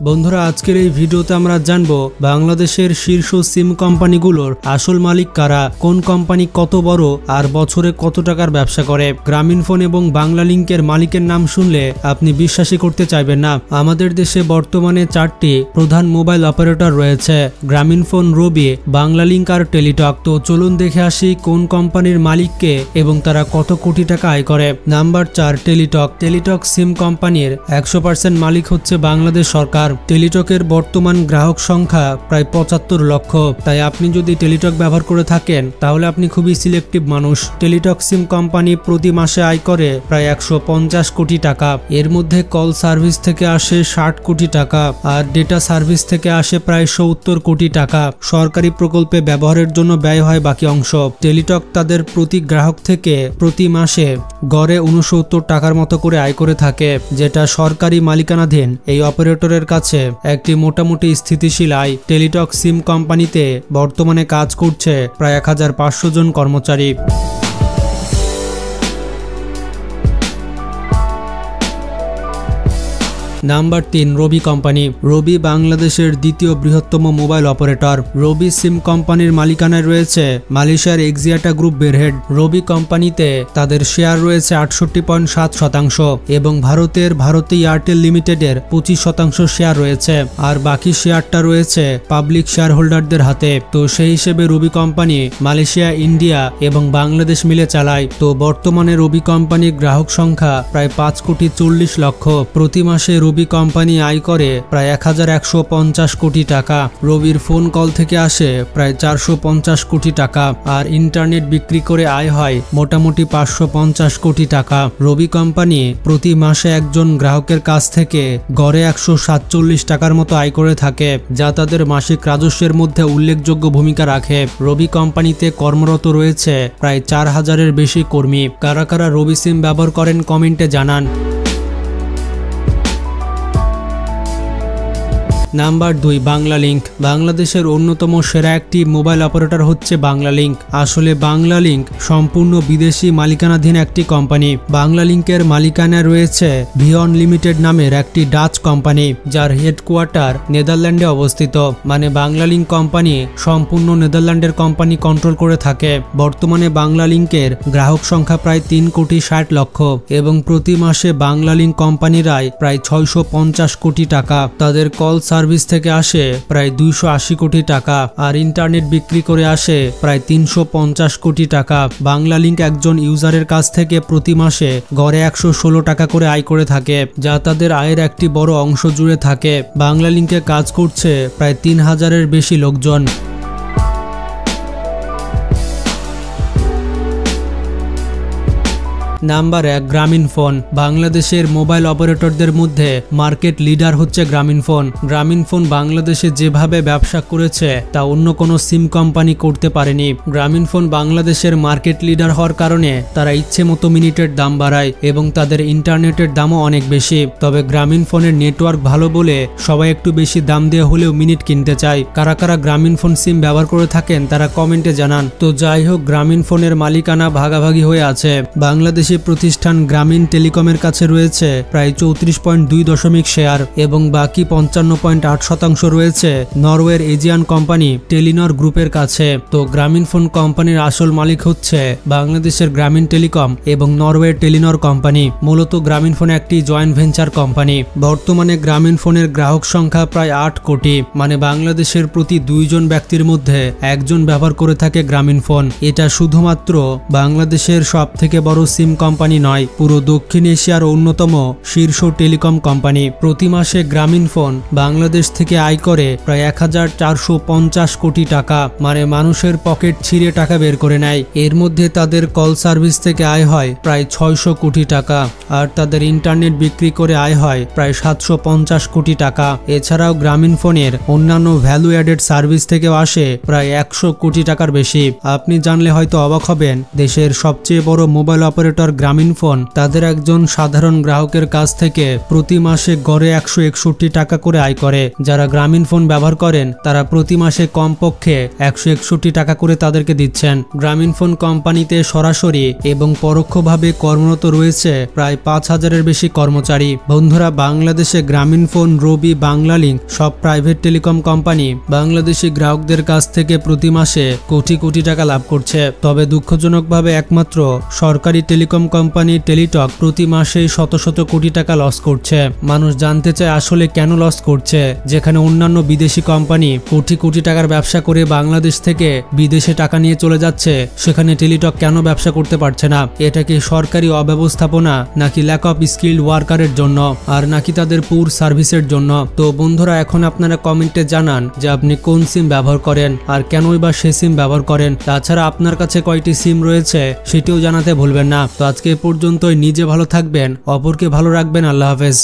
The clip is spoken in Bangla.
বন্ধুরা আজকের এই ভিডিওতে আমরা জানবো বাংলাদেশের শীর্ষ সিম কোম্পানিগুলোর আসল মালিক কারা, কোন কোম্পানি কত বড় আর বছরে কত টাকার ব্যবসা করে। গ্রামীণফোন এবং বাংলালিংকের মালিকের নাম শুনলে আপনি বিশ্বাসই করতে চাইবেন না। আমাদের দেশে বর্তমানে 4টি প্রধান মোবাইল অপারেটর রয়েছে, গ্রামীণফোন, রবি, বাংলালিংক আর টেলিটক। তো চলুন দেখে আসি কোন কোম্পানির মালিককে এবং তারা কত কোটি টাকা আয় করে। Number 4, Teletalk. টেলিটক সিম কোম্পানির 100% মালিক হচ্ছে বাংলাদেশ সরকার। টেলিটকের বর্তমান গ্রাহক সংখ্যা প্রায় 75 লক্ষ। তাই আপনি যদি টেলিটক ব্যবহার করে থাকেন তাহলে আপনি খুবই সিলেক্টিভ মানুষ। টেলিটক সিম কোম্পানি প্রতি মাসে আয় করে প্রায় 150 কোটি টাকা। এর মধ্যে কল সার্ভিস থেকে আসে 60 কোটি টাকা আর ডেটা সার্ভিস থেকে আসে প্রায় 70 কোটি টাকা। সরকারি প্রকল্পে ব্যবহারের জন্য ব্যয় হয় বাকি অংশ। টেলিটক তাদের প্রতি গ্রাহক থেকে প্রতি মাসে গড়ে 69 টাকার মতো করে আয় করে থাকে, যেটা সরকারি মালিকানাধীন এই অপারেটরের কাছে একটি মোটামুটি স্থিতিশীল আয়। টেলিটক সিম কোম্পানিতে বর্তমানে কাজ করছে প্রায় 1500 জন কর্মচারী। নাম্বার 3, রবি কোম্পানি। রবি বাংলাদেশের দ্বিতীয় বৃহত্তম মোবাইল অপারেটর। রবি সিম কোম্পানির মালিকানায় রয়েছে মালয়েশিয়ার এক্সিয়াটা গ্রুপ বেরহেড। রবি কোম্পানিতে তাদের শেয়ার রয়েছে 68.7% এবং ভারতে এয়ারটেল লিমিটেডের 25% শেয়ার রয়েছে আর বাকি শেয়ারটা রয়েছে পাবলিক শেয়ার হোল্ডারদের হাতে। তো সেই হিসেবে রবি কোম্পানি মালয়েশিয়া, ইন্ডিয়া এবং বাংলাদেশ মিলে চালায়। তো বর্তমানে রবি কোম্পানির গ্রাহক সংখ্যা প্রায় 5.40 লক্ষ। প্রতি মাসে রবি কোম্পানি আয় করে প্রায় 1150 কোটি টাকা। রবির ফোন কল থেকে আসে প্রায় 450 কোটি টাকা আর ইন্টারনেট বিক্রি করে আয় হয় মোটামুটি 550 কোটি টাকা। রবি কোম্পানি প্রতি মাসে একজন গ্রাহকের কাছ থেকে গড়ে 147 টাকার মতো আয় করে থাকে, যা তাদের মাসিক রাজস্বের মধ্যে উল্লেখযোগ্য ভূমিকা রাখে। রবি কোম্পানিতে কর্মরত রয়েছে প্রায় 4000-এর বেশি কর্মী। কারা কারা রবি সিম ব্যবহার করেন কমেন্টে জানান। নাম্বার 2, বাংলালিংক। বাংলাদেশের অন্যতম সেরা একটি মোবাইল অপারেটর হচ্ছে বাংলালিংক। আসলে বাংলালিংক সম্পূর্ণ বিদেশি মালিকানাধীন একটি কোম্পানি। বাংলালিংকের মালিকানায় রয়েছে ভিয়ন লিমিটেড নামের একটি ডাচ কোম্পানি, যার হেডকোয়ার্টার নেদারল্যান্ডে অবস্থিত। মানে বাংলালিংক কোম্পানি সম্পূর্ণ নেদারল্যান্ডের কোম্পানি কন্ট্রোল করে থাকে। বর্তমানে বাংলালিংকের গ্রাহক সংখ্যা প্রায় 3,60,00,000 এবং প্রতি মাসে বাংলালিংক কোম্পানির আয় প্রায় 650 কোটি টাকা। তাদের কল সার্ভিস থেকে আসে প্রায় 280 কোটি টাকা আর ইন্টারনেট বিক্রি করে আসে প্রায় 350 কোটি টাকা। বাংলালিংক একজন ইউজারের কাছ থেকে প্রতি মাসে গড়ে 116 টাকা করে আয় করে থাকে, যা তাদের আয়ের একটি বড় অংশ জুড়ে থাকে। বাংলালিংকে কাজ করছে প্রায় 3000-এর বেশি লোকজন। নাম্বার 1, গ্রামীণফোন। বাংলাদেশের মোবাইল অপারেটরদের মধ্যে মার্কেট লিডার হচ্ছে গ্রামীণফোন। গ্রামীণফোন বাংলাদেশে যেভাবে ব্যবসা করেছে তা অন্য কোনো সিম কোম্পানি করতে পারেনি। গ্রামীণফোন বাংলাদেশের মার্কেট লিডার হওয়ার কারণে তারা ইচ্ছে মতো মিনিটের দাম বাড়ায় এবং তাদের ইন্টারনেটের দামও অনেক বেশি। তবে গ্রামীণফোনের নেটওয়ার্ক ভালো বলে সবাই একটু বেশি দাম দিয়ে হলেও মিনিট কিনতে চায়। কারা কারা গ্রামীণফোন সিম ব্যবহার করে থাকেন তারা কমেন্টে জানান। তো যাই হোক, গ্রামীণফোনের মালিকানা ভাগাভাগি হয়ে আছে। বাংলাদেশ প্রতিষ্ঠান গ্রামীণ টেলিকমের কাছে রয়েছে প্রায় 34.2 শেয়ার এবং বাকি 55.8% রয়েছে নরওয়ের এজিয়ান কোম্পানি টেলিনর গ্রুপের কাছে। তো গ্রামীণফোন কোম্পানির আসল মালিক হচ্ছে বাংলাদেশের গ্রামীণ টেলিকম এবং নরওয়ের টেলিনর কোম্পানি। মূলত গ্রামীণফোন একটি জয়েন্ট ভেঞ্চার কোম্পানি। বর্তমানে গ্রামীণফোনের গ্রাহক সংখ্যা প্রায় 8 কোটি। মানে বাংলাদেশের প্রতি 2 জন ব্যক্তির মধ্যে একজন ব্যবহার করে থাকে গ্রামীণফোন। এটা শুধুমাত্র বাংলাদেশের সব থেকে বড় সিম কোম্পানি নয়, পুরো দক্ষিণ এশিয়ার অন্যতম শীর্ষ টেলিকম কোম্পানি। প্রতি মাসে গ্রামীণফোন বাংলাদেশ থেকে আয় করে প্রায় 1450 কোটি টাকা। মানে মানুষের পকেট ছিঁড়ে টাকা বের করে নেয়। এর মধ্যে তাদের কল সার্ভিস থেকে আয় হয় প্রায় 600 কোটি টাকা আর তাদের ইন্টারনেট বিক্রি করে আয় হয় প্রায় 750 কোটি টাকা। এছাড়াও গ্রামীণফোনের অন্যান্য ভ্যালু অ্যাডেড সার্ভিস থেকেও আসে প্রায় 100 কোটি টাকার বেশি। আপনি জানলে হয়তো অবাক হবেন, দেশের সবচেয়ে বড় মোবাইল অপারেটর ব্যবহার গ্রামীণফোন তাদের একজন সাধারণ গ্রাহকের কাছ থেকে প্রতি মাসে গড়ে 161 টাকা করে আয় করে। যারা গ্রামীণফোন ব্যবহার করেন তারা প্রতি মাসে কমপক্ষে 161 টাকা করে তাদেরকে দিচ্ছেন। গ্রামীণফোন কোম্পানিতে সরাসরি এবং পরোক্ষভাবে কর্মরত রয়েছে প্রায় 5000-এর বেশি কর্মচারী। বন্ধুরা, বাংলাদেশে গ্রামীণফোন, রবি, বাংলালিংক সব প্রাইভেট টেলিকম কোম্পানি বাংলাদেশি গ্রাহকদের কাছ থেকে প্রতি মাসে কোটি কোটি টাকা লাভ করছে। তবে দুঃখজনকভাবে একমাত্র সরকারি টেলিকম কোম্পানি টেলিটক প্রতি মাসেই শত শত কোটি টাকা লস করছে। মানুষ জানতে চায় আসলে কেন লস করছে, যেখানে অন্যান্য বিদেশি কোম্পানি কোটি কোটি টাকার ব্যবসা করে বাংলাদেশ থেকে বিদেশে টাকা নিয়ে চলে যাচ্ছে, সেখানে টেলিটক কেন ব্যবসা করতে পারছে না? এটা কি সরকারি অব্যবস্থাপনা, নাকি ল্যাক অফ স্কিল্ড ওয়ার্কারের জন্য, আর নাকি তাদের পুর সার্ভিসের জন্য? তো বন্ধুরা, এখন আপনারা কমেন্টে জানান যে আপনি কোন সিম ব্যবহার করেন আর কেনই বা সে সিম ব্যবহার করেন। তাছাড়া আপনার কাছে কয়টি সিম রয়েছে সেটিও জানাতে ভুলবেন না। তো আজকে এ পর্যন্তই। নিজে ভালো থাকবেন, অপরকে ভালো রাখবেন। আল্লাহ হাফেজ।